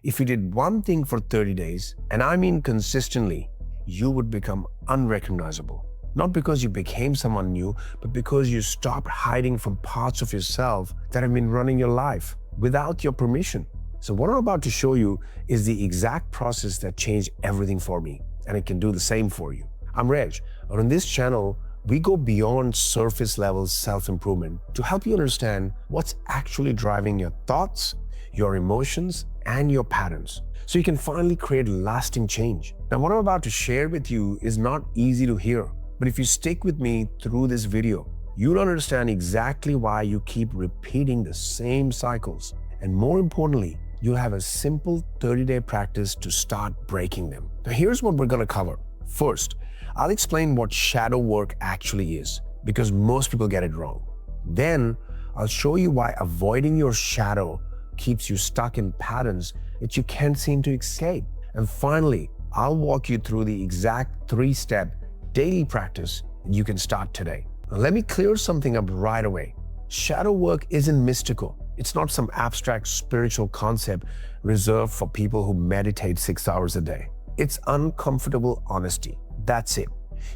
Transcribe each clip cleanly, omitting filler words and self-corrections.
If you did one thing for 30 days, and I mean consistently, you would become unrecognizable. Not because you became someone new, but because you stopped hiding from parts of yourself that have been running your life without your permission. So what I'm about to show you is the exact process that changed everything for me, and it can do the same for you. I'm Reg, and on this channel, we go beyond surface level self-improvement to help you understand what's actually driving your thoughts, your emotions, and your patterns, so you can finally create lasting change. Now, what I'm about to share with you is not easy to hear, but if you stick with me through this video, you'll understand exactly why you keep repeating the same cycles. And more importantly, you'll have a simple 30-day practice to start breaking them. Now, here's what we're going to cover. First, I'll explain what shadow work actually is, because most people get it wrong. Then, I'll show you why avoiding your shadow keeps you stuck in patterns that you can't seem to escape. And finally, I'll walk you through the exact 3-step daily practice that you can start today. Now, let me clear something up right away. Shadow work isn't mystical. It's not some abstract spiritual concept reserved for people who meditate 6 hours a day. It's uncomfortable honesty. That's it.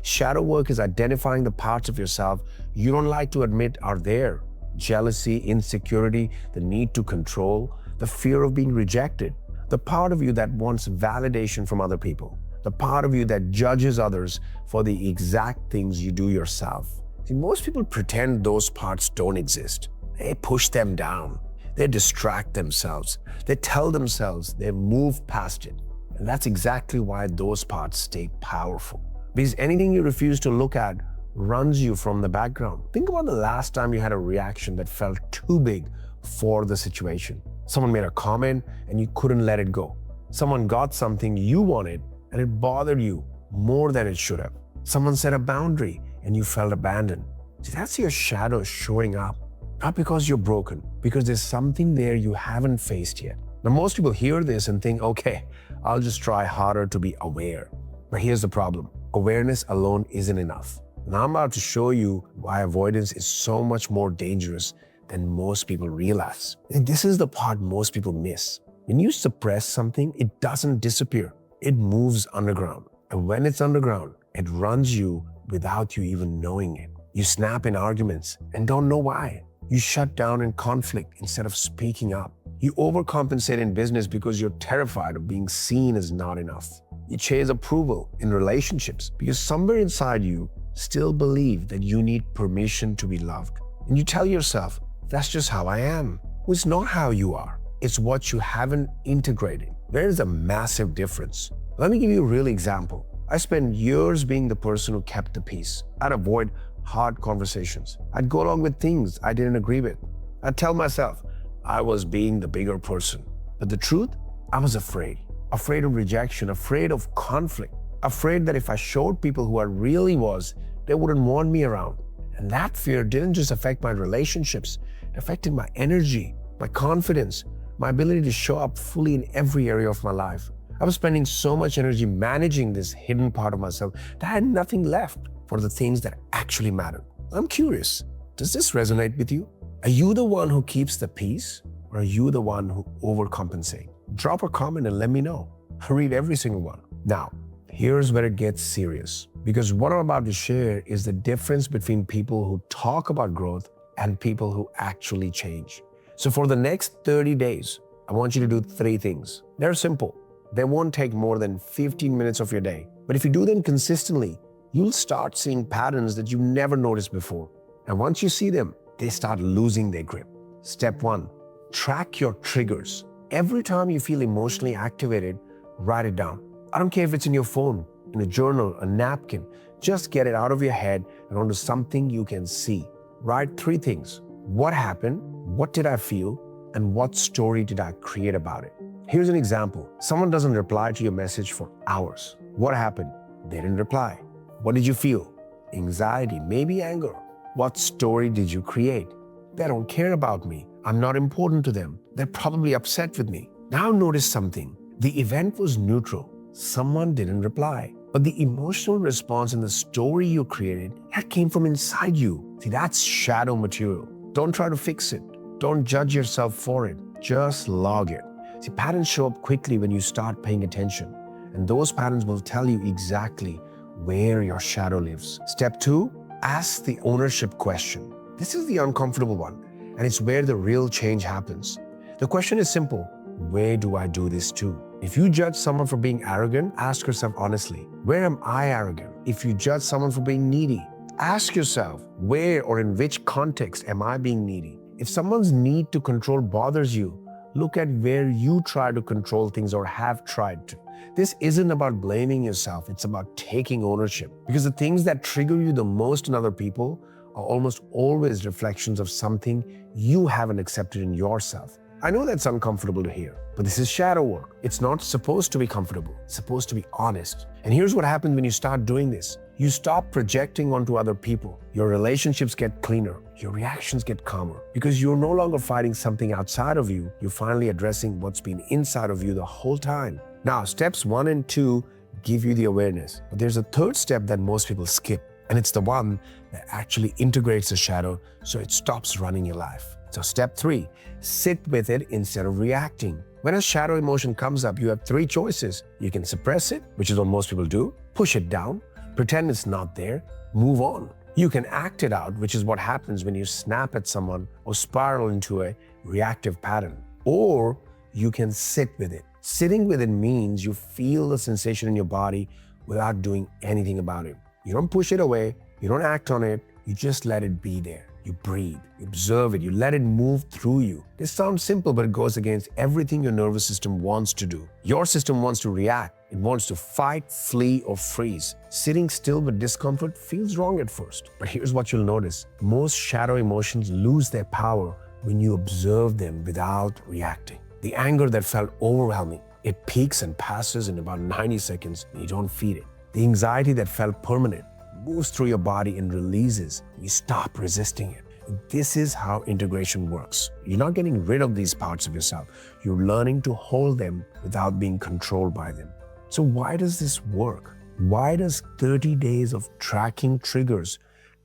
Shadow work is identifying the parts of yourself you don't like to admit are there. Jealousy, insecurity, the need to control, the fear of being rejected, the part of you that wants validation from other people, the part of you that judges others for the exact things you do yourself. See, most people pretend those parts don't exist. They push them down. They distract themselves. They tell themselves they've moved past it. And that's exactly why those parts stay powerful. Because anything you refuse to look at runs you from the background. Think about the last time you had a reaction that felt too big for the situation. Someone made a comment and you couldn't let it go. Someone got something you wanted and it bothered you more than it should have. Someone set a boundary and you felt abandoned. See, that's your shadow showing up. Not because you're broken, because there's something there you haven't faced yet. Now, most people hear this and think, okay, I'll just try harder to be aware. But here's the problem. Awareness alone isn't enough. Now I'm about to show you why avoidance is so much more dangerous than most people realize. And this is the part most people miss. When you suppress something, it doesn't disappear. It moves underground. And when it's underground, it runs you without you even knowing it. You snap in arguments and don't know why. You shut down in conflict instead of speaking up. You overcompensate in business because you're terrified of being seen as not enough. You chase approval in relationships because somewhere inside you still believe that you need permission to be loved. And you tell yourself, that's just how I am. Well, it's not how you are. It's what you haven't integrated. There is a massive difference. Let me give you a real example. I spent years being the person who kept the peace. I'd avoid hard conversations. I'd go along with things I didn't agree with. I'd tell myself I was being the bigger person. But the truth, I was afraid. Afraid of rejection, afraid of conflict, afraid that if I showed people who I really was, they wouldn't want me around. And that fear didn't just affect my relationships, it affected my energy, my confidence, my ability to show up fully in every area of my life. I was spending so much energy managing this hidden part of myself that I had nothing left for the things that actually mattered. I'm curious, does this resonate with you? Are you the one who keeps the peace, or are you the one who overcompensates? Drop a comment and let me know. I read every single one. Now, here's where it gets serious, because what I'm about to share is the difference between people who talk about growth and people who actually change. So for the next 30 days, I want you to do 3 things. They're simple. They won't take more than 15 minutes of your day. But if you do them consistently, you'll start seeing patterns that you never noticed before. And once you see them, they start losing their grip. Step 1, track your triggers. Every time you feel emotionally activated, write it down. I don't care if it's in your phone, in a journal, a napkin. Just get it out of your head and onto something you can see. Write 3 things. What happened? What did I feel? And what story did I create about it? Here's an example. Someone doesn't reply to your message for hours. What happened? They didn't reply. What did you feel? Anxiety, maybe anger. What story did you create? They don't care about me. I'm not important to them. They're probably upset with me. Now notice something. The event was neutral. Someone didn't reply. But the emotional response in the story you created, that came from inside you. See, that's shadow material. Don't try to fix it. Don't judge yourself for it. Just log it. See, patterns show up quickly when you start paying attention, and those patterns will tell you exactly where your shadow lives. Step 2, ask the ownership question. This is the uncomfortable one, and it's where the real change happens. The question is simple: where do I do this to? If you judge someone for being arrogant, ask yourself honestly, where am I arrogant? If you judge someone for being needy, ask yourself, where or in which context am I being needy? If someone's need to control bothers you, look at where you try to control things or have tried to. This isn't about blaming yourself, it's about taking ownership. Because the things that trigger you the most in other people are almost always reflections of something you haven't accepted in yourself. I know that's uncomfortable to hear, but this is shadow work. It's not supposed to be comfortable, it's supposed to be honest. And here's what happens when you start doing this. You stop projecting onto other people. Your relationships get cleaner. Your reactions get calmer. Because you're no longer fighting something outside of you, you're finally addressing what's been inside of you the whole time. Now, steps 1 and 2 give you the awareness. But there's a third step that most people skip, and it's the one that actually integrates the shadow so it stops running your life. So step 3, sit with it instead of reacting. When a shadow emotion comes up, you have 3 choices. You can suppress it, which is what most people do, push it down, pretend it's not there, move on. You can act it out, which is what happens when you snap at someone or spiral into a reactive pattern. Or you can sit with it. Sitting with it means you feel the sensation in your body without doing anything about it. You don't push it away, you don't act on it, you just let it be there. You breathe, you observe it, you let it move through you. This sounds simple, but it goes against everything your nervous system wants to do. Your system wants to react. It wants to fight, flee, or freeze. Sitting still with discomfort feels wrong at first. But here's what you'll notice. Most shadow emotions lose their power when you observe them without reacting. The anger that felt overwhelming, it peaks and passes in about 90 seconds and you don't feed it. The anxiety that felt permanent moves through your body and releases. You stop resisting it. This is how integration works. You're not getting rid of these parts of yourself. You're learning to hold them without being controlled by them. So why does this work? Why does 30 days of tracking triggers,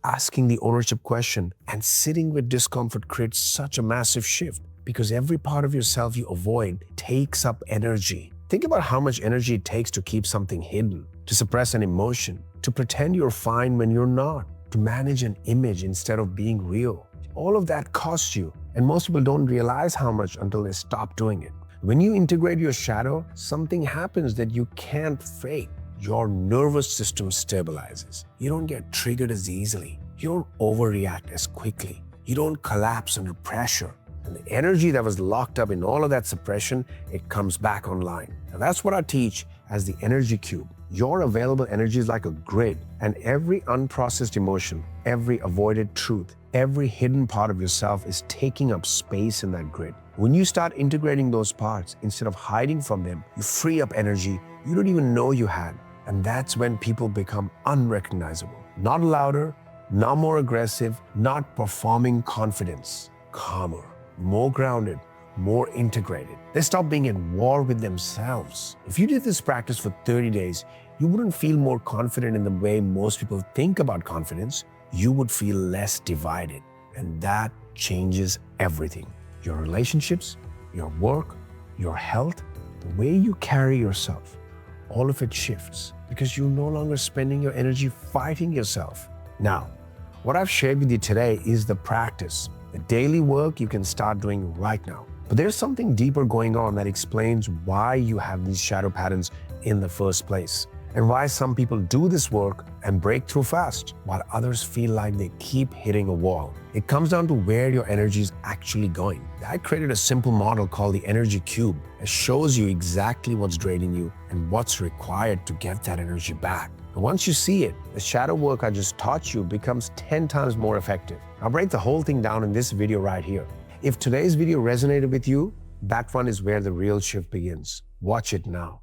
asking the ownership question, and sitting with discomfort create such a massive shift? Because every part of yourself you avoid takes up energy. Think about how much energy it takes to keep something hidden, to suppress an emotion, to pretend you're fine when you're not, to manage an image instead of being real. All of that costs you, and most people don't realize how much until they stop doing it. When you integrate your shadow, something happens that you can't fake. Your nervous system stabilizes. You don't get triggered as easily. You don't overreact as quickly. You don't collapse under pressure. And the energy that was locked up in all of that suppression, it comes back online. Now that's what I teach as the energy cube. Your available energy is like a grid, and every unprocessed emotion, every avoided truth, every hidden part of yourself is taking up space in that grid. When you start integrating those parts, instead of hiding from them, you free up energy you don't even know you had. And that's when people become unrecognizable. Not louder, not more aggressive, not performing confidence. Calmer, more grounded, more integrated. They stop being at war with themselves. If you did this practice for 30 days, you wouldn't feel more confident in the way most people think about confidence. You would feel less divided. And that changes everything. Your relationships, your work, your health, the way you carry yourself, all of it shifts because you're no longer spending your energy fighting yourself. Now, what I've shared with you today is the practice, the daily work you can start doing right now. But there's something deeper going on that explains why you have these shadow patterns in the first place, and why some people do this work and break through fast, while others feel like they keep hitting a wall. It comes down to where your energy is actually going. I created a simple model called the Energy Cube that shows you exactly what's draining you and what's required to get that energy back. And once you see it, the shadow work I just taught you becomes 10 times more effective. I'll break the whole thing down in this video right here. If today's video resonated with you, that one is where the real shift begins. Watch it now.